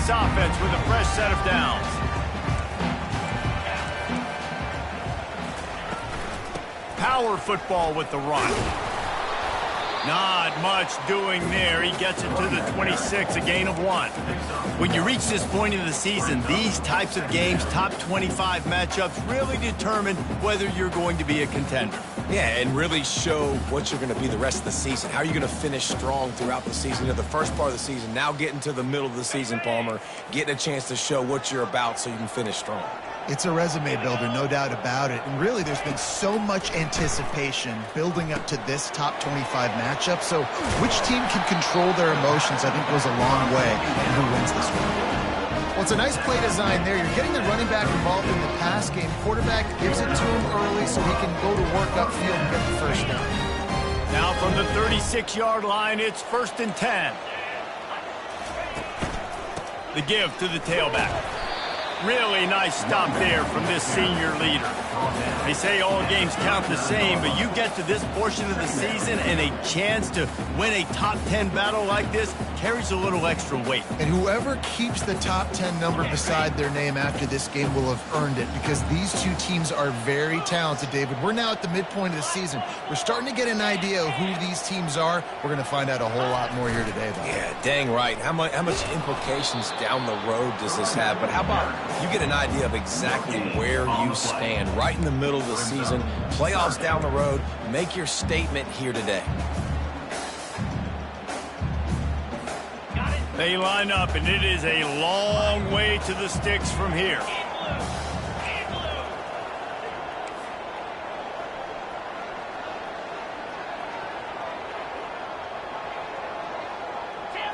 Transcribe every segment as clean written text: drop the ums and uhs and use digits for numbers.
this offense with a fresh set of downs. Power football with the run. Not much doing there. He gets it to the 26, a gain of 1. When you reach this point in the season, these types of games, top 25 matchups, really determine whether you're going to be a contender. Yeah, and really show what you're going to be the rest of the season. How are you going to finish strong throughout the season? You know, the first part of the season, now getting to the middle of the season, Palmer, getting a chance to show what you're about so you can finish strong. It's a resume builder, no doubt about it. And really, there's been so much anticipation building up to this top 25 matchup. So which team can control their emotions, I think, goes a long way in who wins this one. Well, it's a nice play design there. You're getting the running back involved in the pass game. Quarterback gives it to him early so he can go to work upfield and get the first down. Now from the 36-yard line, it's 1st and 10. The give to the tailback. Really nice stop there from this senior leader. They say all games count the same, but you get to this portion of the season and a chance to win a top 10 battle like this carries a little extra weight. And whoever keeps the top 10 number beside their name after this game will have earned it, because these two teams are very talented, David. We're now at the midpoint of the season. We're starting to get an idea of who these teams are. We're going to find out a whole lot more here today, though. Yeah, dang right. How much implications down the road does this have? But how about you get an idea of exactly where you stand right in the middle of the season, playoffs down the road, make your statement here today. They line up, and it is a long way to the sticks from here.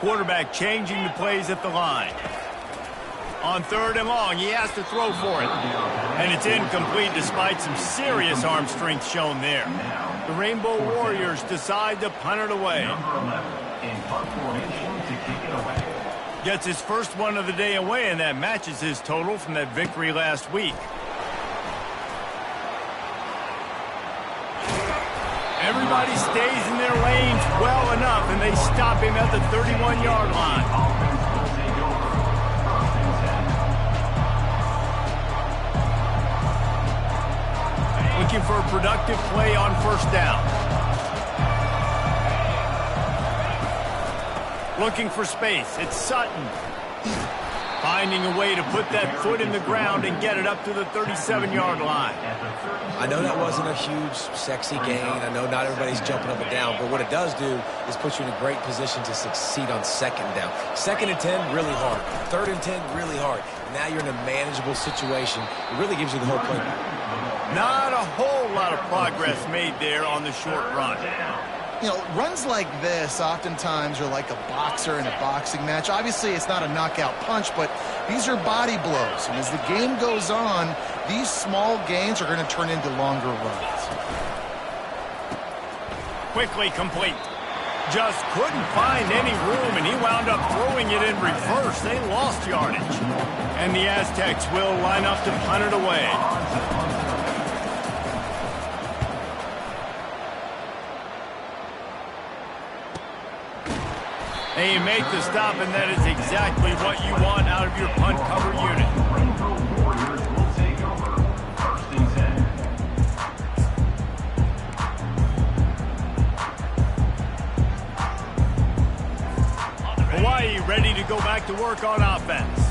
Quarterback changing the plays at the line. On 3rd and long, he has to throw for it. And it's incomplete despite some serious arm strength shown there. The Rainbow Warriors decide to punt it away. Gets his first one of the day away, and that matches his total from that victory last week. Everybody stays in their lanes well enough, and they stop him at the 31-yard line. Looking for a productive play on 1st down. Looking for space. It's Sutton. Finding a way to put that foot in the ground and get it up to the 37-yard line. I know that wasn't a huge, sexy gain. I know not everybody's jumping up and down, but what it does do is put you in a great position to succeed on 2nd down. 2nd and 10, really hard. 3rd and 10, really hard. Now you're in a manageable situation. It really gives you the whole playbook. Not a whole lot of progress made there on the short run. You know, runs like this oftentimes are like a boxer in a boxing match. Obviously, it's not a knockout punch, but these are body blows. And as the game goes on, these small gains are going to turn into longer runs. Quickly complete. Just couldn't find any room, and he wound up throwing it in reverse. They lost yardage. And the Aztecs will line up to punt it away. And you make the stop, and that is exactly what you want out of your punt cover unit. Hawaii ready to go back to work on offense.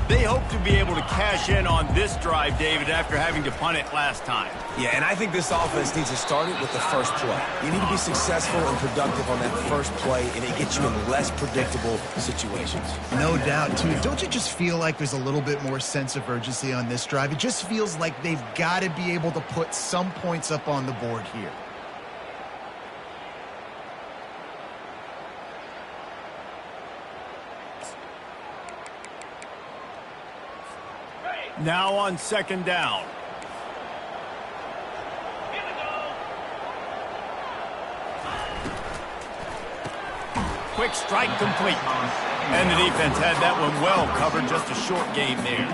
They hope to be able to cash in on this drive, David, after having to punt it last time. Yeah, and I think this offense needs to start it with the first play. You need to be successful and productive on that first play, and it gets you in less predictable situations. No doubt, too. Don't you just feel like there's a little bit more sense of urgency on this drive? It just feels like they've got to be able to put some points up on the board here. Now on 2nd down. Quick strike complete. And the defense had that one well covered, just a short game there.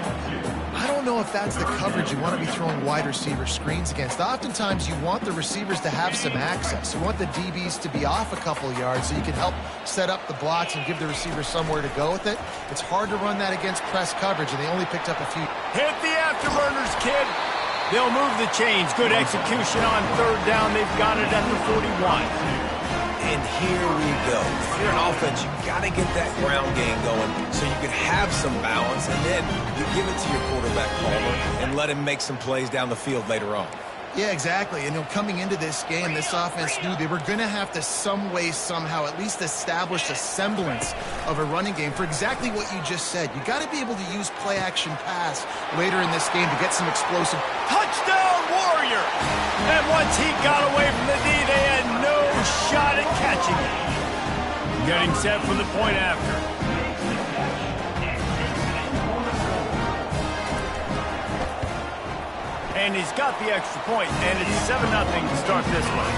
I don't know if that's the coverage you want to be throwing wide receiver screens against. Oftentimes, you want the receivers to have some access. You want the DBs to be off a couple yards so you can help set up the blocks and give the receivers somewhere to go with it. It's hard to run that against press coverage, and they only picked up a few. Hit the afterburners, kid. They'll move the chains. Good execution on third down. They've got it at the 41. And here we go. If you're an offense, you got to get that ground game going so you can have some balance, and then you give it to your quarterback, Palmer, and let him make some plays down the field later on. Yeah, exactly. And coming into this game, this offense knew they were going to have to some way, somehow, at least establish a semblance of a running game for exactly what you just said. You got to be able to use play-action pass later in this game to get some explosive. Touchdown, Warrior! And once he got away from the D, they had no shot at catching it. Getting set for the point after. And he's got the extra point, and it's 7-0 to start this one.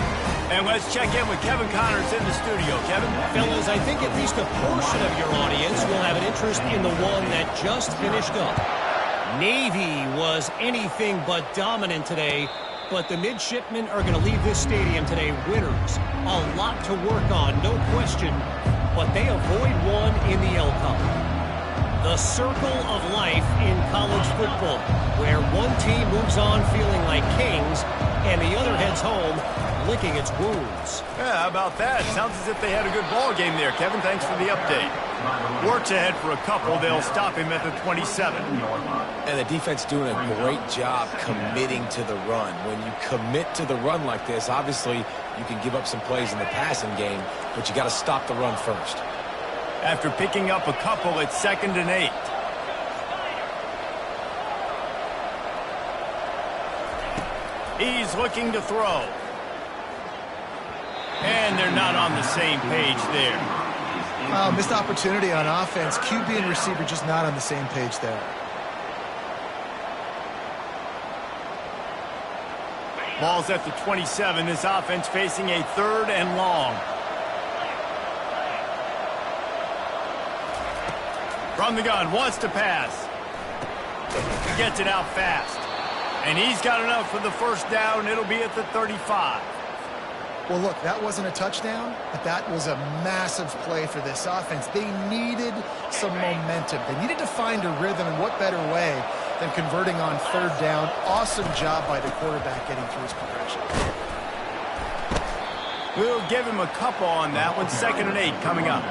And let's check in with Kevin Connors in the studio. Kevin? Fellas, I think at least a portion of your audience will have an interest in the one that just finished up. Navy was anything but dominant today, but the midshipmen are going to leave this stadium today winners. A lot to work on, no question, but they avoid one in the L Cup. The circle of life in college football, where one team moves on feeling like kings and the other heads home licking its wounds. Yeah, how about that? Sounds as if they had a good ball game there. Kevin, thanks for the update. Works ahead for a couple. They'll stop him at the 27. And the defense doing a great job committing to the run. When you commit to the run like this, obviously you can give up some plays in the passing game, but you got to stop the run first. After picking up a couple, it's 2nd and 8. He's looking to throw. And they're not on the same page there. Missed opportunity on offense. QB and receiver just not on the same page there. Ball's at the 27. This offense facing a 3rd and long. From the gun, wants to pass. Gets it out fast. And he's got enough for the first down. It'll be at the 35. Well, look, that wasn't a touchdown, but that was a massive play for this offense. They needed some momentum. They needed to find a rhythm, and what better way than converting on 3rd down. Awesome job by the quarterback getting through his progression. We'll give him a couple on that one. 2nd and 8 coming up.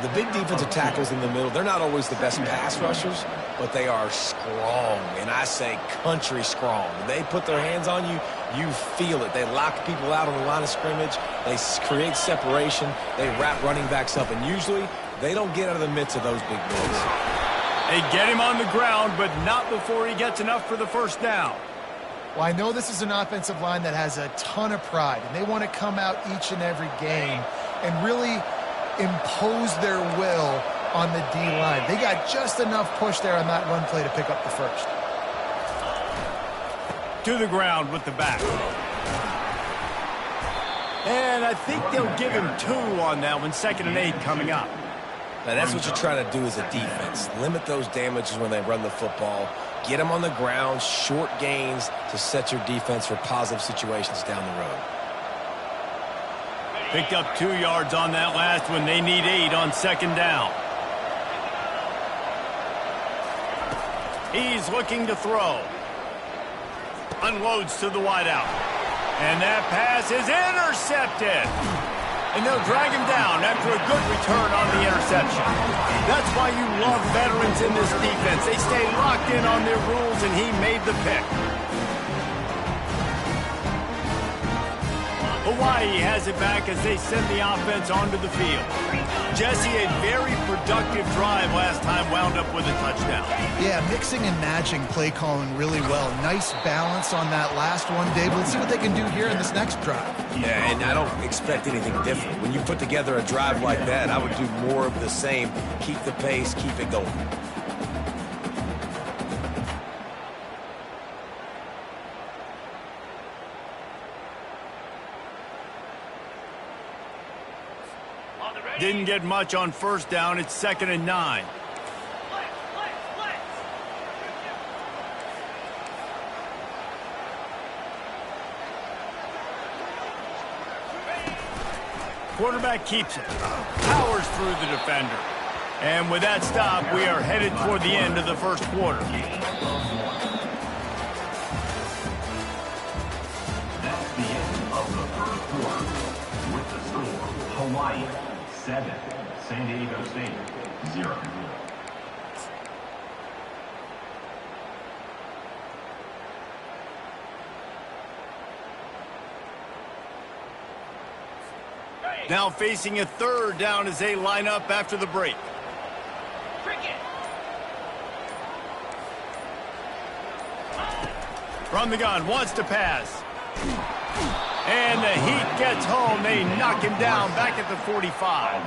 The big defensive tackles in the middle, they're not always the best pass rushers, but they are strong, and I say country strong. When they put their hands on you, you feel it. They lock people out on the line of scrimmage. They create separation. They wrap running backs up, and usually they don't get out of the midst of those big boys. They get him on the ground, but not before he gets enough for the first down. Well, I know this is an offensive line that has a ton of pride, and they want to come out each and every game and really impose their will on the D-line. They got just enough push there on that run play to pick up the first. To the ground with the back. And I think they'll give him 2 on that one. 2nd and 8 coming up. Now, that's what you're trying to do as a defense. Limit those damages when they run the football. Get them on the ground, short gains to set your defense for positive situations down the road. Picked up 2 yards on that last one. They need 8 on 2nd down. He's looking to throw. Unloads to the wideout. And that pass is intercepted. And they'll drag him down after a good return on the interception. That's why you love veterans in this defense. They stay locked in on their rules, and he made the pick. Hawaii has it back as they send the offense onto the field. Jesse, a very productive drive last time, wound up with a touchdown. Yeah, mixing and matching play calling really well. Nice balance on that last one, Dave. Let's see what they can do here in this next drive. Yeah, and I don't expect anything different. When you put together a drive like that, I would do more of the same. Keep the pace, keep it going. Didn't get much on first down. It's 2nd and 9. quarterback keeps it. Powers through the defender. And with that stop, we are headed toward the end of the first quarter. That's the end of the first quarter. With the score, Hawaii 7, San Diego State 0. Now facing a third down as they line up after the break. From the gun, wants to pass. And the Heat gets home. They knock him down back at the 45.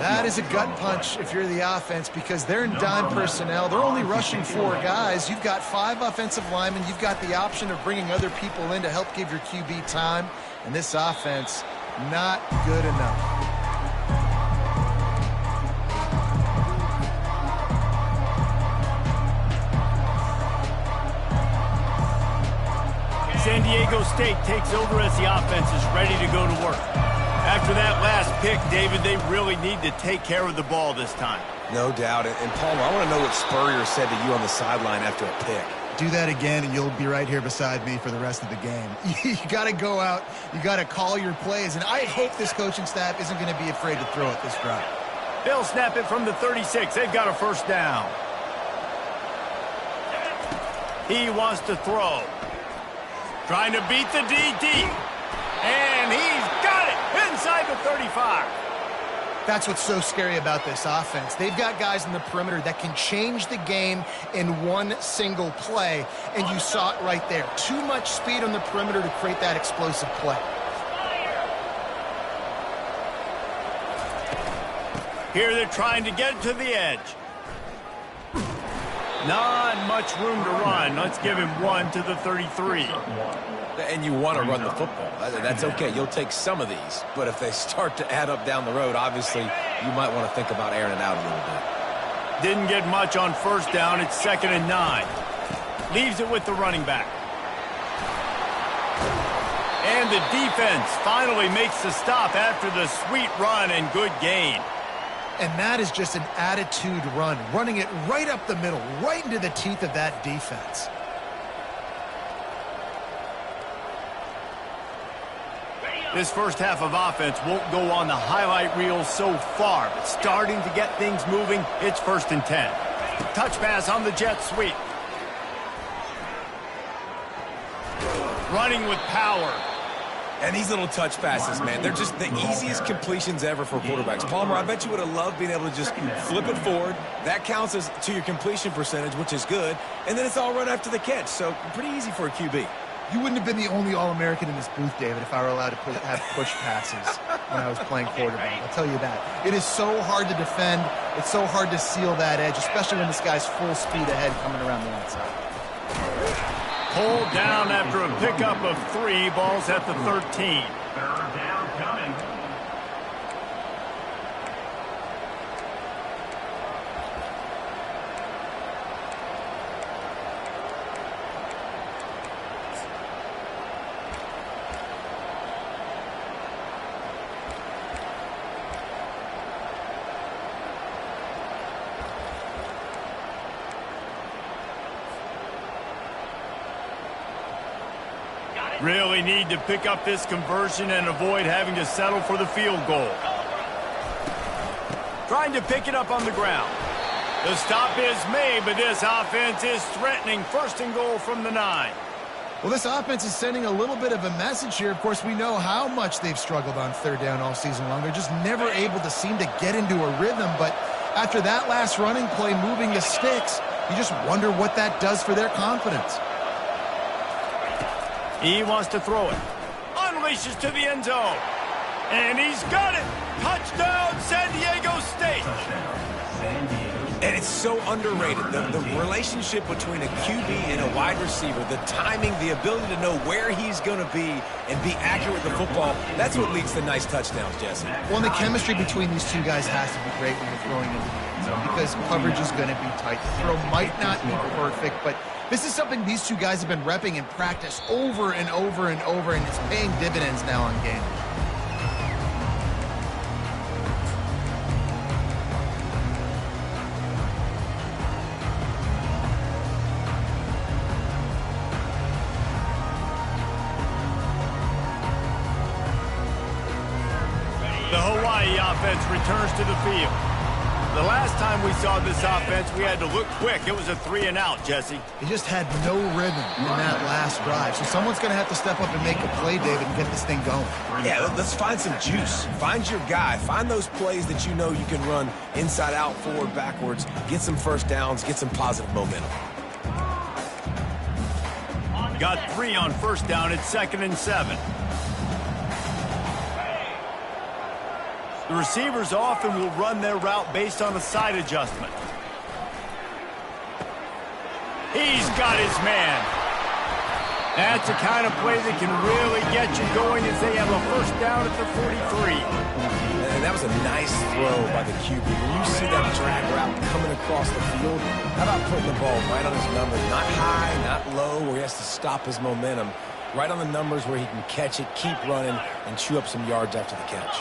That is a gut punch if you're the offense because they're in dime personnel. They're only rushing 4 guys. You've got 5 offensive linemen. You've got the option of bringing other people in to help give your QB time. And this offense, not good enough. San Diego State takes over as the offense is ready to go to work. After that last pick, David, they really need to take care of the ball this time. No doubt. And Palmer, I want to know what Spurrier said to you on the sideline after a pick. Do that again, and you'll be right here beside me for the rest of the game. You got to go out. You got to call your plays, and I hope this coaching staff isn't going to be afraid to throw it this drive. They'll snap it from the 36. They've got a first down. He wants to throw. Trying to beat the DD. And he's got it inside the 35. That's what's so scary about this offense. They've got guys in the perimeter that can change the game in one single play, and you saw it right there. Too much speed on the perimeter to create that explosive play. Here they're trying to get to the edge. Not much room to run. Let's give him 1 to the 33. And you want to run the football. That's okay. You'll take some of these. But if they start to add up down the road, obviously, you might want to think about airing it out a little bit. Didn't get much on first down. It's 2nd and 9. Leaves it with the running back. And the defense finally makes the stop after the sweet run and good gain. And that is just an attitude run, running it right up the middle, right into the teeth of that defense. This first half of offense won't go on the highlight reel so far, but starting to get things moving, it's 1st and 10. Touch pass on the jet sweep. Running with power. And these little touch passes, man, they're just the easiest completions ever for quarterbacks. Palmer, I bet you would have loved being able to just flip it forward. That counts as to your completion percentage, which is good. And then it's all run after the catch, so pretty easy for a QB. You wouldn't have been the only All-American in this booth, David, if I were allowed to have push passes when I was playing quarterback. I'll tell you that. It is so hard to defend. It's so hard to seal that edge, especially when this guy's full speed ahead coming around the outside. Pulled down after a pickup of 3. Ball's at the 13. 3rd down coming. Really need to pick up this conversion and avoid having to settle for the field goal. Trying to pick it up on the ground. The stop is made, but this offense is threatening 1st and goal from the 9. Well, this offense is sending a little bit of a message here. Of course, we know how much they've struggled on 3rd down all season long. They're just never able to seem to get into a rhythm. But after that last running play moving the sticks, you just wonder what that does for their confidence. He wants to throw it. Unleashes to the end zone. And he's got it. Touchdown, San Diego State. And it's so underrated. The relationship between a QB and a wide receiver, the timing, the ability to know where he's going to be and be accurate with the football, that's what leads to nice touchdowns, Jesse. Well, and the chemistry between these two guys has to be great when you're throwing into the end zone because coverage is going to be tight. The throw might not be perfect, but this is something these two guys have been repping in practice over and over and over, and it's paying dividends now on game. The Hawaii offense returns to the field. The last time we saw this offense, we had to look quick. It was a 3-and-out, Jesse. He just had no rhythm in that last drive. So someone's going to have to step up and make a play, David, and get this thing going. Yeah, let's find some juice. Find your guy. Find those plays that you know you can run inside out, forward, backwards. Get some first downs. Get some positive momentum. Got 3 on first down. It's 2nd and 7. The receivers often will run their route based on a side adjustment. He's got his man. That's the kind of play that can really get you going as they have a first down at the 43. And that was a nice throw by the QB. When you see that drag route coming across the field, how about putting the ball right on his numbers? Not high, not low, where he has to stop his momentum. Right on the numbers where he can catch it, keep running, and chew up some yards after the catch.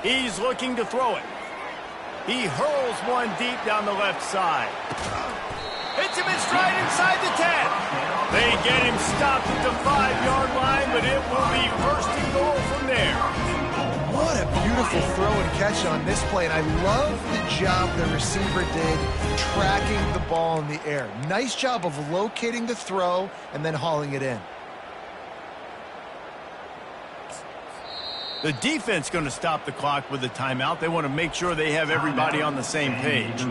He's looking to throw it. He hurls one deep down the left side. Hits him in stride inside the 10. They get him stopped at the 5-yard line, but it will be 1st and goal from there. What a beautiful throw and catch on this play. And I love the job the receiver did tracking the ball in the air. Nice job of locating the throw and then hauling it in. The defense going to stop the clock with the timeout. They want to make sure they have everybody on the same page.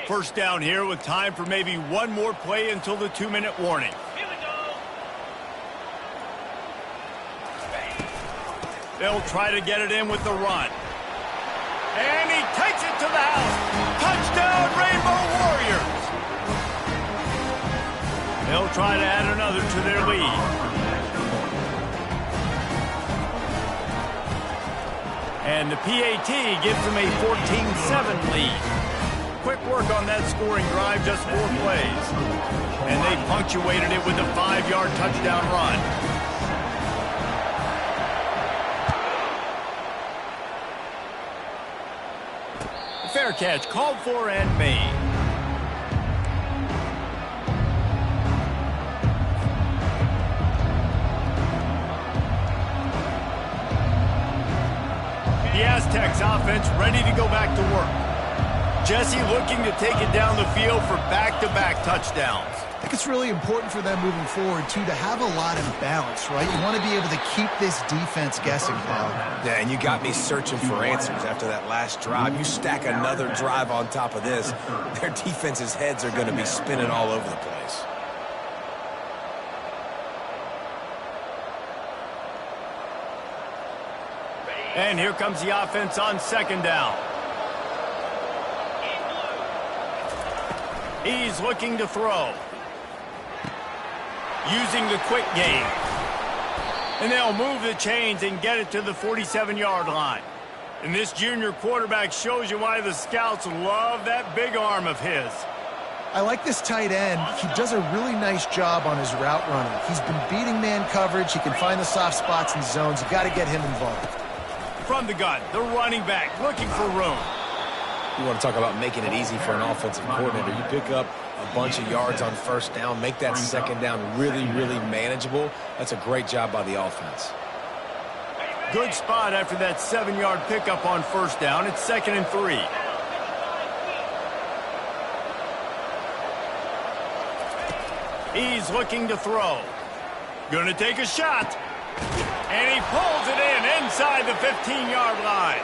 First down here with time for maybe one more play until the 2-minute warning. They'll try to get it in with the run. And he takes it to the house. Touchdown, Rainbow Warriors. They'll try to add another to their lead. And the PAT gives them a 14-7 lead. Quick work on that scoring drive, just 4 plays. And they punctuated it with a 5-yard touchdown run. Fair catch called for and made. The Aztecs offense ready to go back to work. Jesse looking to take it down the field for back-to-back touchdowns. I think it's really important for them moving forward, too, to have a lot of balance, right? You want to be able to keep this defense guessing, Bob. Yeah, and you got me searching for answers after that last drive. You stack another drive on top of this, their defense's heads are going to be spinning all over the place. And here comes the offense on 2nd down. He's looking to throw. Using the quick game. And they'll move the chains and get it to the 47-yard line. And this junior quarterback shows you why the scouts love that big arm of his. I like this tight end. He does a really nice job on his route running. He's been beating man coverage. He can find the soft spots and zones. You got to get him involved. From the gun, the running back looking for room. You want to talk about making it easy for an offensive coordinator. You pick up a bunch of yards on first down, make that 2nd down really, really manageable. That's a great job by the offense. Good spot after that 7-yard pickup on first down. It's 2nd and 3. He's looking to throw. Gonna take a shot. And he pulls it in inside the 15-yard line.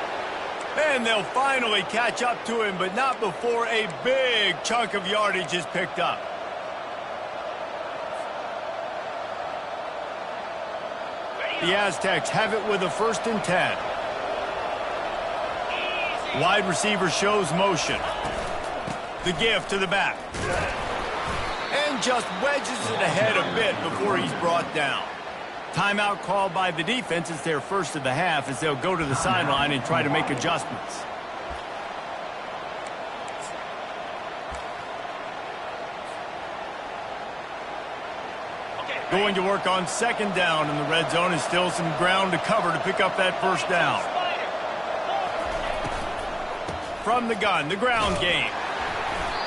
And they'll finally catch up to him, but not before a big chunk of yardage is picked up. The Aztecs have it with a 1st and 10. Wide receiver shows motion. The give to the back. And just wedges it ahead a bit before he's brought down. Timeout called by the defense. It's their first of the half as they'll go to the sideline and try to make adjustments. Going to work on 2nd down in the red zone, and still some ground to cover to pick up that first down. From the gun, the ground game.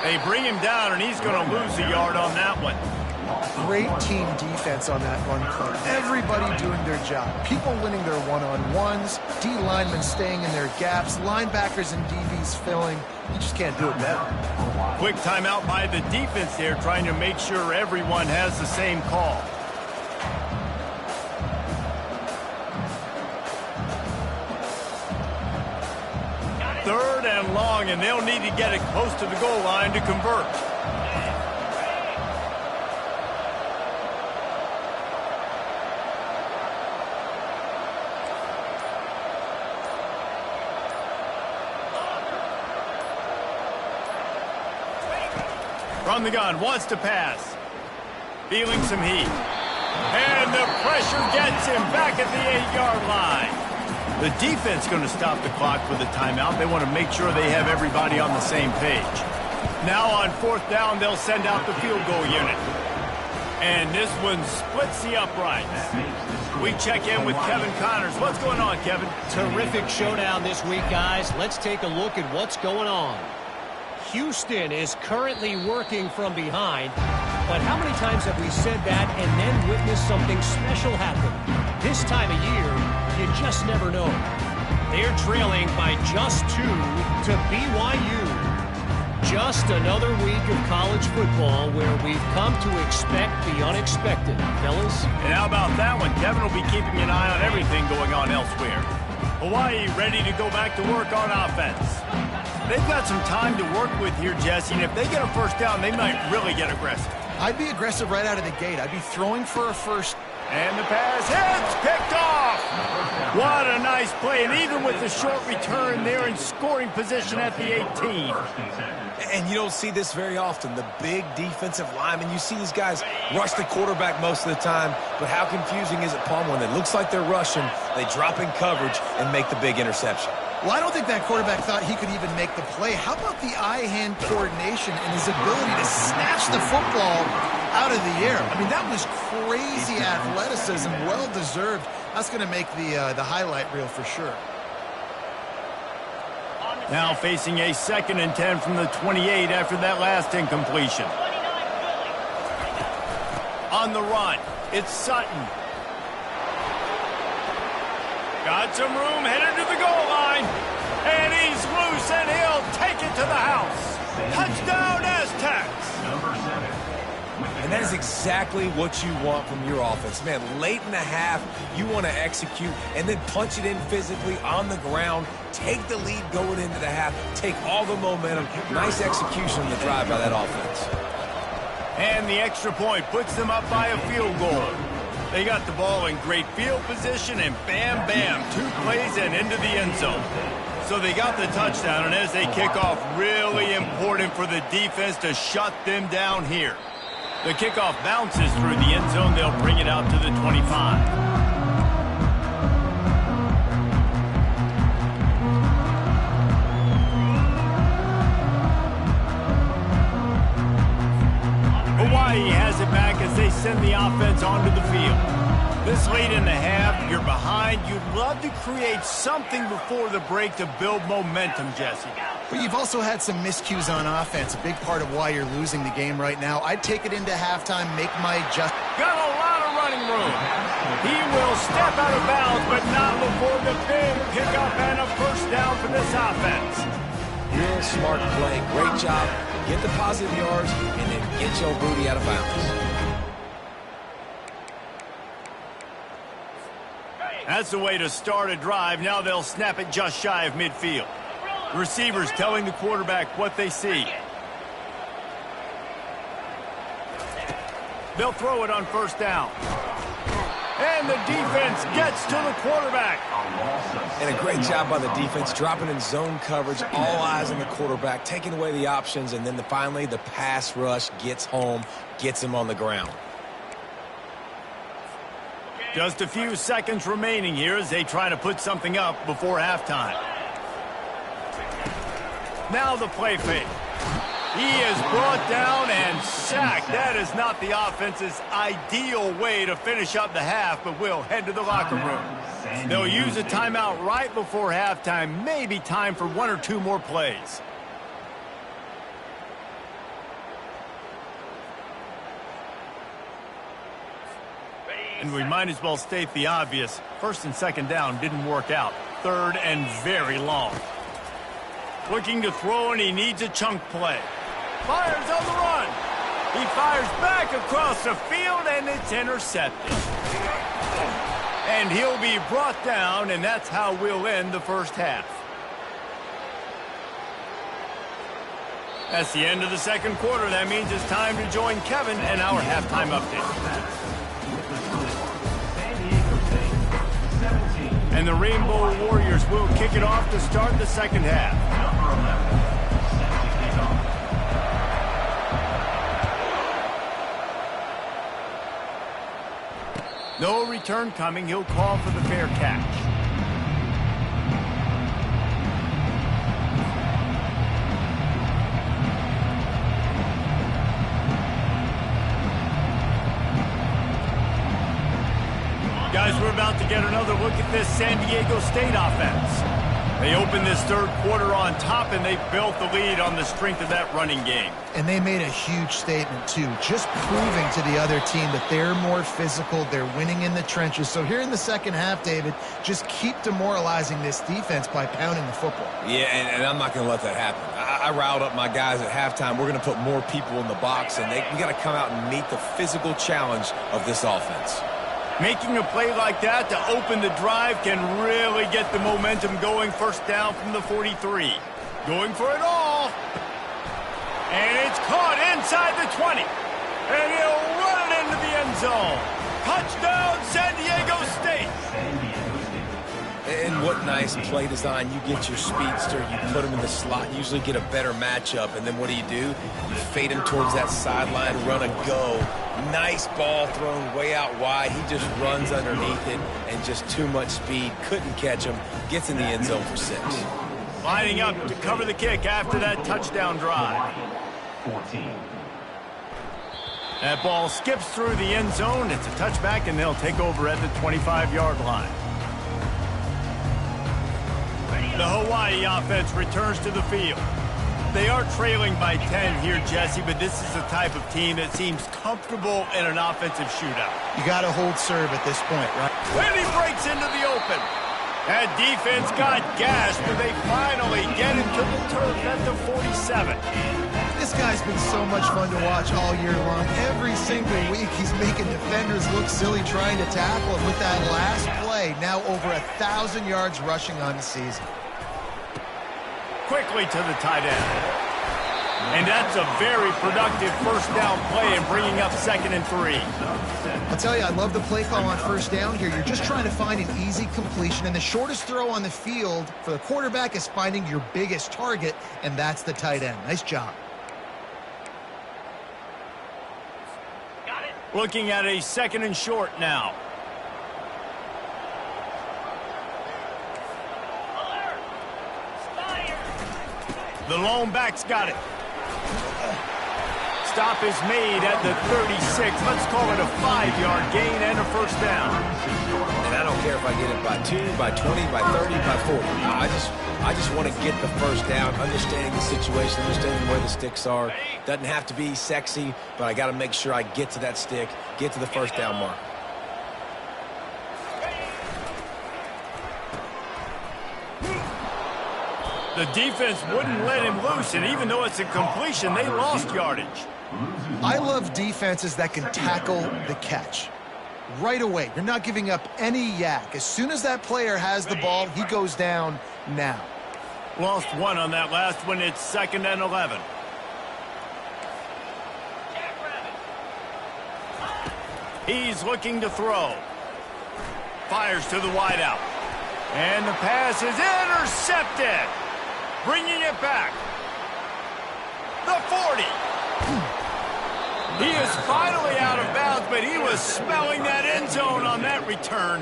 They bring him down, and he's going to lose a yard on that one. Great team defense on that run play. Everybody doing their job. People winning their one-on-ones, D linemen staying in their gaps, linebackers and DBs filling. You just can't do it better. Quick timeout by the defense there, trying to make sure everyone has the same call. Third and long, and they'll need to get it close to the goal line to convert. From the gun, wants to pass. Feeling some heat. And the pressure gets him back at the 8-yard line. The defense going to stop the clock for the timeout. They want to make sure they have everybody on the same page. Now on fourth down, they'll send out the field goal unit. And this one splits the uprights. We check in with Kevin Connors. What's going on, Kevin? Terrific showdown this week, guys. Let's take a look at what's going on. Houston is currently working from behind, but how many times have we said that and then witnessed something special happen? This time of year, you just never know. They're trailing by just 2 to BYU. Just another week of college football where we've come to expect the unexpected, fellas. And how about that one? Kevin will be keeping an eye on everything going on elsewhere. Hawaii ready to go back to work on offense. They've got some time to work with here, Jesse, and if they get a first down, they might really get aggressive. I'd be aggressive right out of the gate. I'd be throwing for a first. And the pass hits, picked off. What a nice play, and even with the short return, they're in scoring position at the 18. And you don't see this very often. The big defensive linemen, you see these guys rush the quarterback most of the time, but how confusing is it, Palm, when it looks like they're rushing, they drop in coverage and make the big interception? Well, I don't think that quarterback thought he could even make the play. How about the eye-hand coordination and his ability to snatch the football out of the air? I mean, that was crazy athleticism, well-deserved. That's going to make the highlight reel for sure. Now facing a 2nd and 10 from the 28 after that last incompletion. On the run, it's Sutton. Got some room, headed to the goal line. And he's loose, and he'll take it to the house. Touchdown, Aztecs. Number 7. And that is exactly what you want from your offense. Man, late in the half, you want to execute and then punch it in physically on the ground. Take the lead going into the half. Take all the momentum. Nice execution on the drive by that offense. And the extra point puts them up by a field goal. They got the ball in great field position, and bam, bam, 2 plays and into the end zone. So they got the touchdown, and as they kick off, really important for the defense to shut them down here. The kickoff bounces through the end zone. They'll bring it out to the 25. Hawaii has it back as they send the offense onto the field. This late in the half, you're behind. You'd love to create something before the break to build momentum, Jesse. But you've also had some miscues on offense, a big part of why you're losing the game right now. I'd take it into halftime, make my adjustment. Got a lot of running room. He will step out of bounds, but not before the big pickup and a first down for this offense. Real smart play. Great job. Get the positive yards and then get your booty out of bounds. That's the way to start a drive. Now they'll snap it just shy of midfield. Receivers telling the quarterback what they see. They'll throw it on first down. And the defense gets to the quarterback. And a great job by the defense, dropping in zone coverage, all eyes on the quarterback, taking away the options, and then finally the pass rush gets home, gets him on the ground. Just a few seconds remaining here as they try to put something up before halftime. Now the play fake. He is brought down and sacked. That is not the offense's ideal way to finish up the half, but we'll head to the locker room. They'll use a timeout right before halftime. Maybe time for 1 or 2 more plays. And we might as well state the obvious. First and second down didn't work out. Third and very long. Looking to throw, and he needs a chunk play. Fires on the run. He fires back across the field, and it's intercepted. And he'll be brought down, and that's how we'll end the first half. That's the end of the second quarter. That means it's time to join Kevin and our halftime update. And the Rainbow Warriors will kick it off to start the second half. No return coming. He'll call for the fair catch. Guys, we're about to get another look at this San Diego State offense. They opened this third quarter on top, and they built the lead on the strength of that running game. And they made a huge statement, too, just proving to the other team that they're more physical, they're winning in the trenches. So here in the second half, David, just keep demoralizing this defense by pounding the football. Yeah, and I'm not going to let that happen. I riled up my guys at halftime. We're going to put more people in the box, and we got to come out and meet the physical challenge of this offense. Making a play like that to open the drive can really get the momentum going. First down from the 43. Going for it all. And it's caught inside the 20. And he'll run it into the end zone. Touchdown, San Diego State. And what nice play design. You get your speedster, you put him in the slot, usually get a better matchup. And then what do? You fade him towards that sideline, run a go. Nice ball thrown way out wide. He just runs underneath it, and just too much speed. Couldn't catch him. Gets in the end zone for 6. Lining up to cover the kick after that touchdown drive. 14. That ball skips through the end zone. It's a touchback, and they'll take over at the 25-yard line. The Hawaii offense returns to the field. They are trailing by 10 here, Jesse, but this is the type of team that seems comfortable in an offensive shootout. You got to hold serve at this point, right? When he breaks into the open. That defense got gashed, but they finally get him to the turf at the 47. This guy's been so much fun to watch all year long. Every single week he's making defenders look silly trying to tackle him with that last play. Now over 1,000 yards rushing on the season. Quickly to the tight end. And that's a very productive first down play and bringing up 2nd and 3. I'll tell you, I love the play call on first down here. You're just trying to find an easy completion, and the shortest throw on the field for the quarterback is finding your biggest target, and that's the tight end. Nice job. Looking at a 2nd and short now. The lone back's got it. Stop is made at the 36. Let's call it a 5-yard gain and a first down. And I don't care if I get it by 2, by 20, by 30, by 40. I just want to get the first down, understanding the situation, understanding where the sticks are. Doesn't have to be sexy, but I got to make sure I get to that stick, get to the first down mark. The defense wouldn't let him loose, and even though it's a completion, they lost yardage. I love defenses that can tackle the catch. Right away, you're not giving up any yak. As soon as that player has the ball, he goes down now. Lost one on that last one. It's 2nd and 11. He's looking to throw. Fires to the wideout. And the pass is intercepted. Bringing it back. The 40. He is finally out of bounds, but he was smelling that end zone on that return.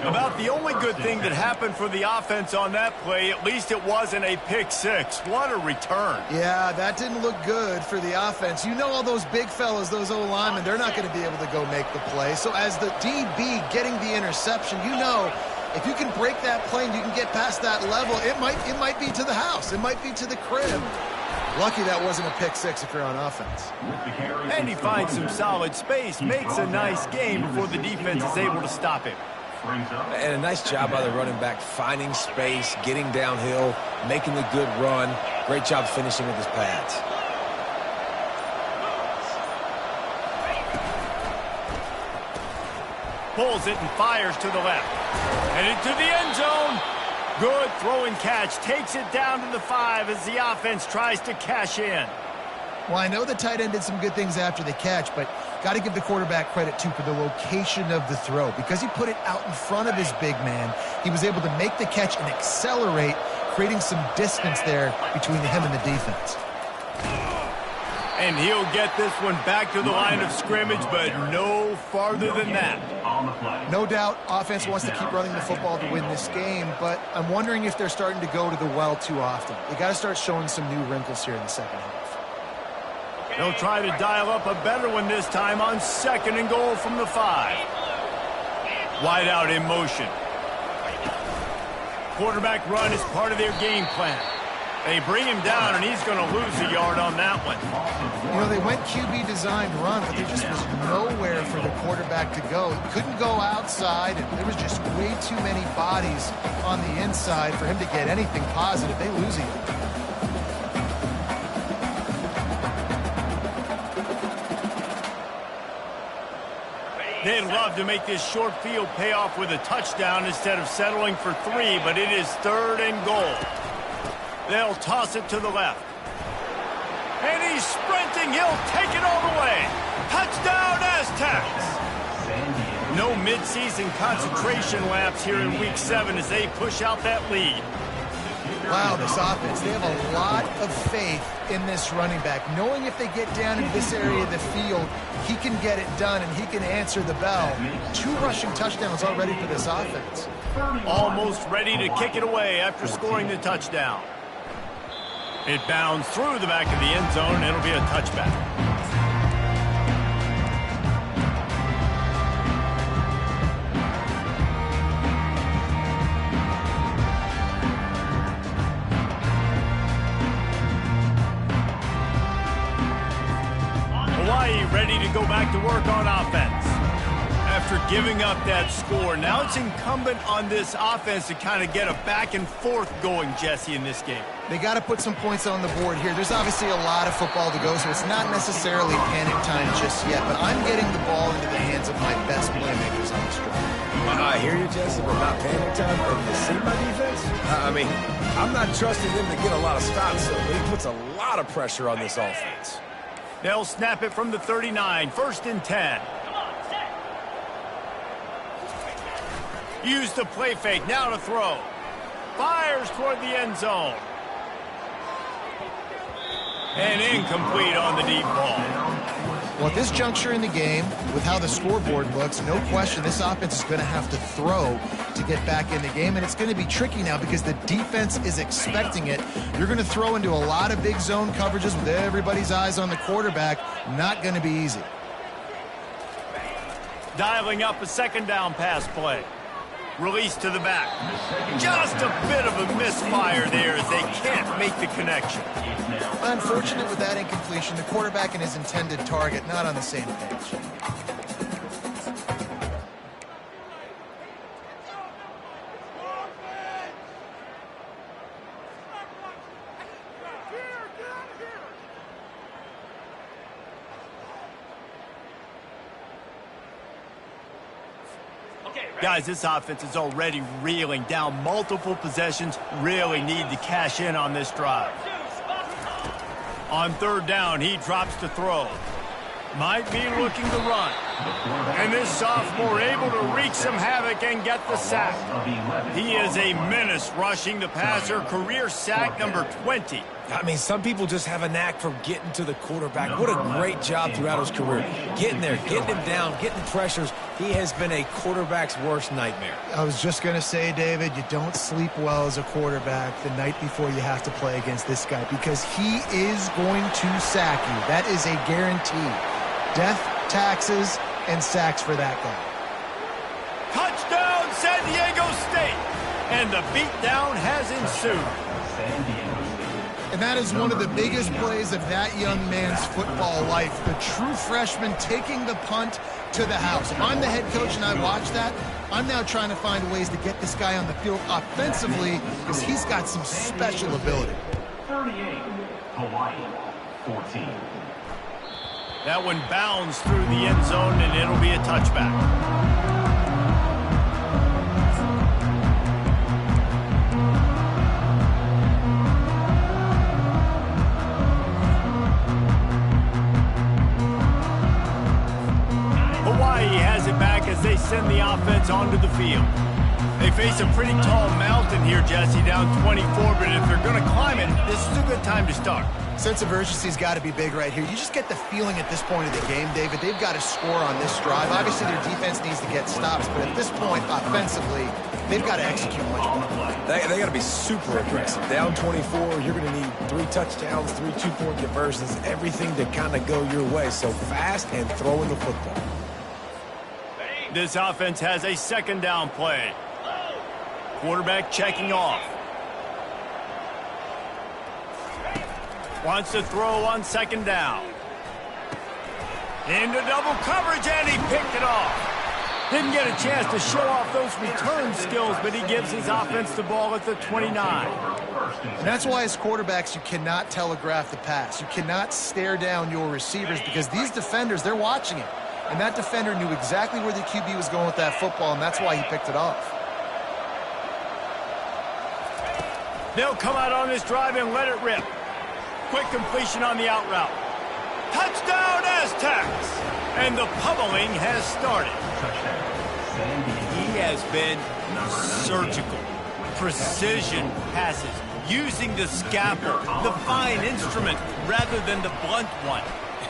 About the only good thing that happened for the offense on that play, at least it wasn't a pick 6. What a return. Yeah, that didn't look good for the offense. You know all those big fellas, those O-linemen, they're not going to be able to go make the play. So as the DB getting the interception, you know, if you can break that plane, you can get past that level, it might be to the house. It might be to the crib. Lucky that wasn't a pick six if you're on offense. And he finds some solid space, makes a nice game before the defense is able to stop him. And a nice job by the running back, finding space, getting downhill, making the good run. Great job finishing with his pads. Pulls it and fires to the left. And into the end zone. Good throw and catch. Takes it down to the 5 as the offense tries to cash in. Well, I know the tight end did some good things after the catch, but got to give the quarterback credit, too, for the location of the throw. Because he put it out in front of his big man, he was able to make the catch and accelerate, creating some distance there between him and the defense. And he'll get this one back to the line of scrimmage, but no farther than that. No doubt, offense wants to keep running the football to win this game, but I'm wondering if they're starting to go to the well too often. They got to start showing some new wrinkles here in the second half. They'll try to dial up a better one this time on 2nd and goal from the 5. Wide out in motion. Quarterback run is part of their game plan. They bring him down, and he's going to lose a yard on that one. You know, they went QB designed run, but there just was nowhere for the quarterback to go. He couldn't go outside, and there was just way too many bodies on the inside for him to get anything positive. They lose a yard. They'd love to make this short field pay off with a touchdown instead of settling for 3, but it is 3rd and goal. They'll toss it to the left. And he's sprinting. He'll take it all the way. Touchdown, Aztecs! No midseason concentration laps here in Week 7 as they push out that lead. Wow, this offense, they have a lot of faith in this running back, knowing if they get down into this area of the field, he can get it done and he can answer the bell. 2 rushing touchdowns already for this offense. Almost ready to kick it away after scoring the touchdown. It bounds through the back of the end zone. It'll be a touchback. Hawaii ready to go back to work on offense. After giving up that score, now it's incumbent on this offense to kind of get a back and forth going, Jesse, in this game. They got to put some points on the board here. There's obviously a lot of football to go, so it's not necessarily panic time just yet, but I'm getting the ball into the hands of my best playmakers on this drive. I hear you, Jesse, but not panic time. Have you seen my defense? I mean, I'm not trusting them to get a lot of stops, so he puts a lot of pressure on this offense. They'll snap it from the 39, 1st and 10. Use the play fake, now to throw. Fires toward the end zone. And incomplete on the deep ball. Well, at this juncture in the game, with how the scoreboard looks, no question this offense is going to have to throw to get back in the game, and it's going to be tricky now because the defense is expecting it. You're going to throw into a lot of big zone coverages with everybody's eyes on the quarterback. Not going to be easy. Dialing up a 2nd down pass play. Release to the back. Just a bit of a misfire there as they can't make the connection. Unfortunate with that incompletion. The quarterback and his intended target not on the same page. Guys, this offense is already reeling down multiple possessions. Really need to cash in on this drive. On 3rd down, he drops to throw. Might be looking to run. And this sophomore able to wreak some havoc and get the sack. He is a menace rushing the passer. Career sack number 20. I mean, some people just have a knack for getting to the quarterback. What a great job throughout his career. Getting there, getting him down, getting pressures. He has been a quarterback's worst nightmare. I was just going to say, David, you don't sleep well as a quarterback the night before you have to play against this guy because he is going to sack you. That is a guarantee. Death, taxes, and sacks for that guy. Touchdown, San Diego State! And the beatdown has ensued. And that is one of the biggest plays of that young man's football life. The true freshman taking the punt to the house. If I'm the head coach and I watch that, I'm now trying to find ways to get this guy on the field offensively because he's got some special ability. 38, Hawaii, 14. That one bounds through the end zone, and it'll be a touchback. Hawaii has it back as they send the offense onto the field. They face a pretty tall mountain here, Jesse, down 24, but if they're going to climb it, this is a good time to start. Sense of urgency's got to be big right here. You just get the feeling at this point of the game, David, they've got to score on this drive. Obviously, their defense needs to get stops, but at this point, offensively, they've got to execute much more. They got to be super aggressive. Down 24, you're going to need 3 touchdowns, 3 two-point conversions, everything to kind of go your way. So fast and throwing the football. This offense has a second down play. Quarterback checking off. Wants to throw on second down. Into double coverage, and he picked it off. Didn't get a chance to show off those return skills, but he gives his offense the ball at the 29. And that's why as quarterbacks, you cannot telegraph the pass. You cannot stare down your receivers because these defenders, they're watching it. And that defender knew exactly where the QB was going with that football, and that's why he picked it off. They'll come out on this drive and let it rip. Quick completion on the out route. Touchdown, Aztecs! And the pummeling has started. He has been surgical. Precision passes. Using the scalpel, the fine instrument, rather than the blunt one.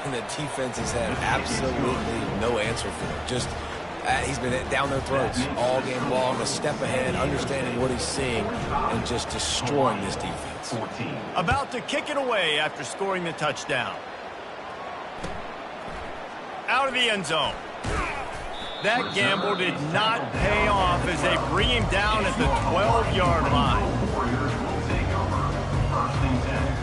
And the defense has had absolutely no answer for it. Just, he's been down their throats all game long, a step ahead, understanding what he's seeing, and just destroying this defense. About to kick it away after scoring the touchdown. Out of the end zone. That gamble did not pay off as they bring him down at the 12-yard line. Warriors will take over. First and 10.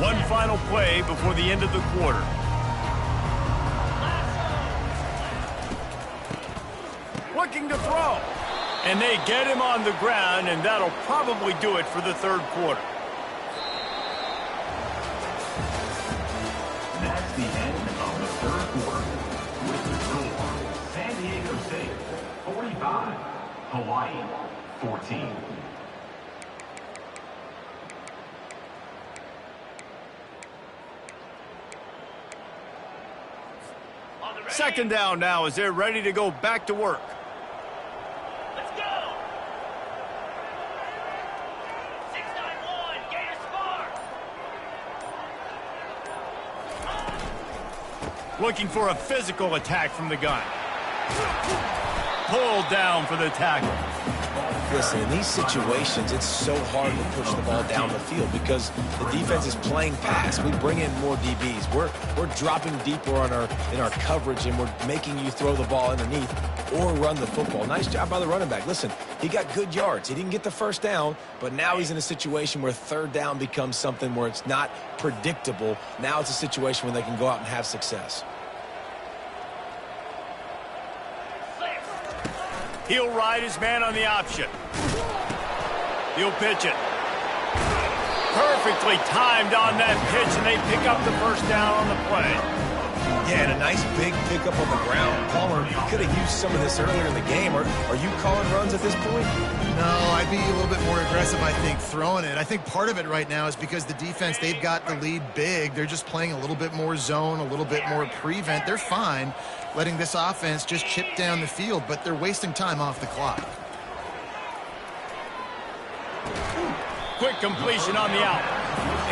One final play before the end of the quarter. Looking to throw. And they get him on the ground, and that'll probably do it for the third quarter. That's the end of the third quarter. With the score, San Diego State 45, Hawaii 14. Second down now as they're ready to go back to work. Let's go! 691, Gator Spark! Looking for a physical attack from the gun. Pulled down for the tackle. Listen, in these situations, it's so hard to push the ball down the field because the defense is playing pass. We bring in more DBs. We're dropping deeper in our coverage, and we're making you throw the ball underneath or run the football. Nice job by the running back. Listen, he got good yards. He didn't get the first down, but now he's in a situation where third down becomes something where it's not predictable. Now it's a situation where they can go out and have success. He'll ride his man on the option. He'll pitch it. Perfectly timed on that pitch, and they pick up the first down on the play. Yeah, and a nice big pickup on the ground. Palmer could have used some of this earlier in the game. Are you calling runs at this point? No, I'd be a little bit more aggressive, I think, throwing it. I think part of it right now is because the defense, they've got the lead big. They're just playing a little bit more zone, a little bit more prevent. They're fine letting this offense just chip down the field, but they're wasting time off the clock. Quick completion on the out.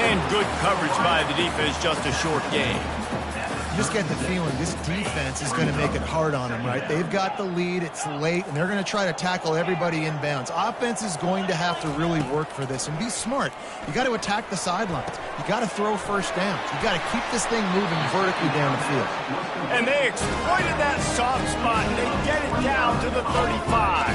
And good coverage by the defense, just a short game. just get the feeling this defense is going to make it hard on them, right? They've got the lead, it's late, and they're going to try to tackle everybody inbounds. Offense is going to have to really work for this and be smart. You got to attack the sidelines. You got to throw first downs. You got to keep this thing moving vertically down the field. And they exploited that soft spot, and they get it down to the 35.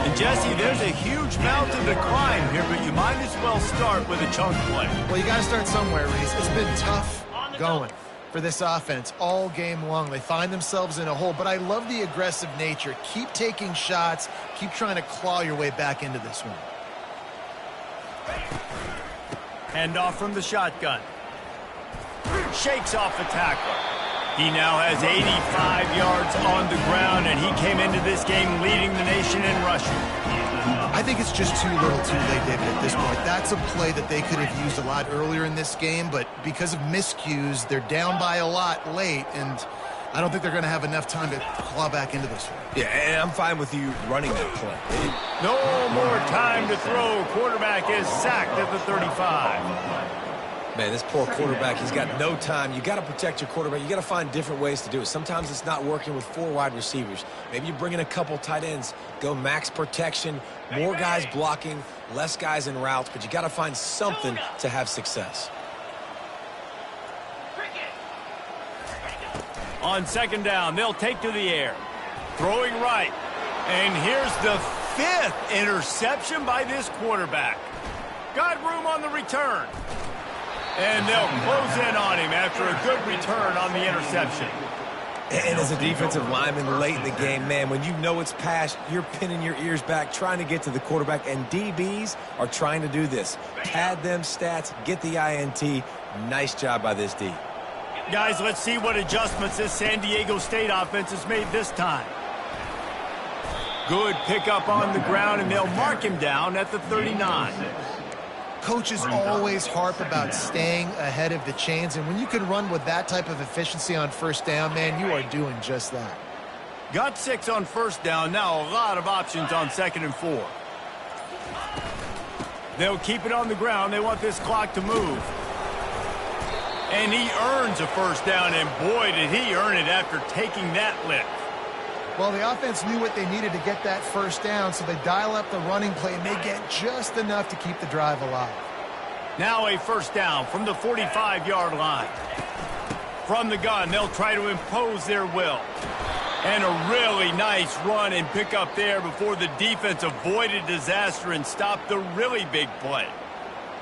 And, Jesse, there's a huge mountain to climb here, but you might as well start with a chunk play. Well, you got to start somewhere, Reese. It's been tough going for this offense all game long. They find themselves in a hole, but I love the aggressive nature. Keep taking shots. Keep trying to claw your way back into this one. Handoff from the shotgun. Shakes off the tackler. He now has 85 yards on the ground, and he came into this game leading the nation in rushing. I think it's just too little too late, David, at this point. That's a play that they could have used a lot earlier in this game, but because of miscues, they're down by a lot late, and I don't think they're going to have enough time to claw back into this one. Yeah, and I'm fine with you running that play. No more time to throw. Quarterback is sacked at the 35. Man, this poor quarterback, he's got no time. You got to protect your quarterback. You got to find different ways to do it. Sometimes it's not working with 4 wide receivers. Maybe you bring in a couple tight ends, go max protection, more guys blocking, less guys in routes, but you got to find something to have success. On second down, they'll take to the air. Throwing right. And here's the 5th interception by this quarterback. Got room on the return. And they'll close in on him after a good return on the interception. And as a defensive lineman late in the game, man, when you know it's past, you're pinning your ears back, trying to get to the quarterback, and DBs are trying to do this. Pad them stats, get the INT. Nice job by this D. Guys, let's see what adjustments this San Diego State offense has made this time. Good pickup on the ground, and they'll mark him down at the 39. Coaches always harp about staying ahead of the chains, and when you can run with that type of efficiency on first down, man, you are doing just that. Got 6 on first down. Now a lot of options on 2nd and 4. They'll keep it on the ground. They want this clock to move. And he earns a first down, and boy, did he earn it after taking that lick. Well, the offense knew what they needed to get that first down, so they dial up the running play, and they get just enough to keep the drive alive. Now a first down from the 45-yard line. From the gun, they'll try to impose their will. And a really nice run and pick up there before the defense avoided disaster and stopped the really big play.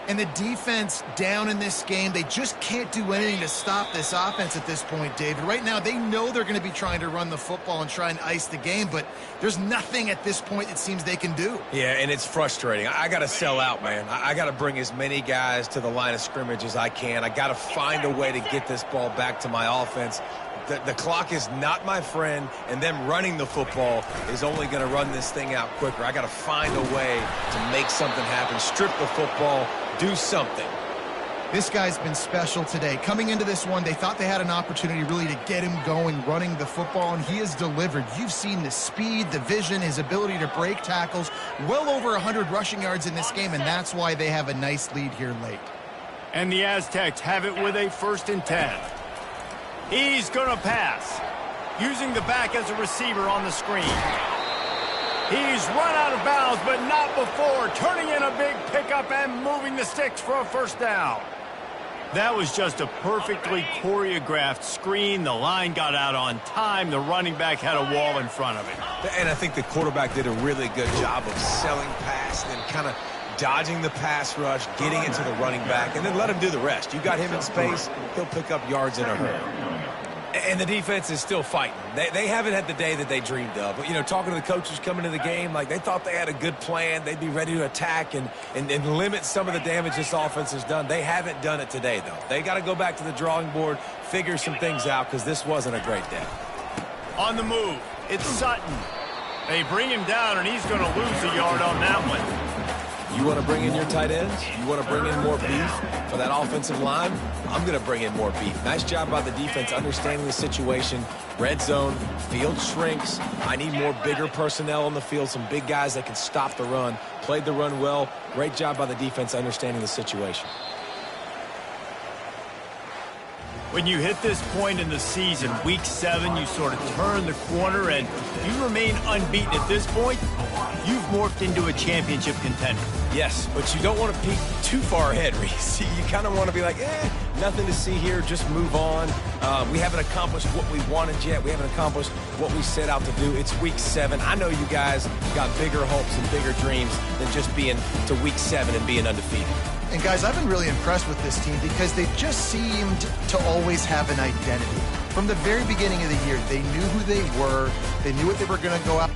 And the defense down in this game, they just can't do anything to stop this offense at this point, David. Right now, they know they're going to be trying to run the football and try and ice the game, but there's nothing at this point it seems they can do. Yeah, and it's frustrating. I got to sell out, man. I got to bring as many guys to the line of scrimmage as I can. I got to find a way to get this ball back to my offense. The clock is not my friend, and them running the football is only going to run this thing out quicker. I got to find a way to make something happen, strip the football, do something. This guy's been special today. Coming into this one, they thought they had an opportunity really to get him going, running the football, and he has delivered. You've seen the speed, the vision, his ability to break tackles, well over 100 rushing yards in this game, and that's why they have a nice lead here late. And the Aztecs have it with a 1st and 10. He's going to pass, using the back as a receiver on the screen. He's run out of bounds, but not before, turning in a big pickup and moving the sticks for a first down. That was just a perfectly choreographed screen. The line got out on time. The running back had a wall in front of him. And I think the quarterback did a really good job of selling past and kind of dodging the pass rush, getting into the running back, and then let him do the rest. You got him in space, he'll pick up yards in a hurry. And the defense is still fighting. They haven't had the day that they dreamed of. But, you know, talking to the coaches coming to the game, like they thought they had a good plan. They'd be ready to attack and limit some of the damage this offense has done. They haven't done it today, though. They got to go back to the drawing board, figure some things out, because this wasn't a great day. On the move, it's Sutton. They bring him down, and he's going to lose a yard on that one. You want to bring in your tight ends? You want to bring in more beef for that offensive line? I'm going to bring in more beef. Nice job by the defense understanding the situation. Red zone, field shrinks. I need more bigger personnel on the field, some big guys that can stop the run. Played the run well. Great job by the defense understanding the situation. When you hit this point in the season, week 7, you sort of turn the corner and you remain unbeaten at this point, you've morphed into a championship contender. Yes, but you don't want to peek too far ahead, Reese. You kind of want to be like, nothing to see here, just move on. We haven't accomplished what we wanted yet. We haven't accomplished what we set out to do. It's week 7. I know you guys got bigger hopes and bigger dreams than just being to week 7 and being undefeated. And guys, I've been really impressed with this team because they've just seemed to always have an identity. From the very beginning of the year, they knew who they were. They knew what they were going to go out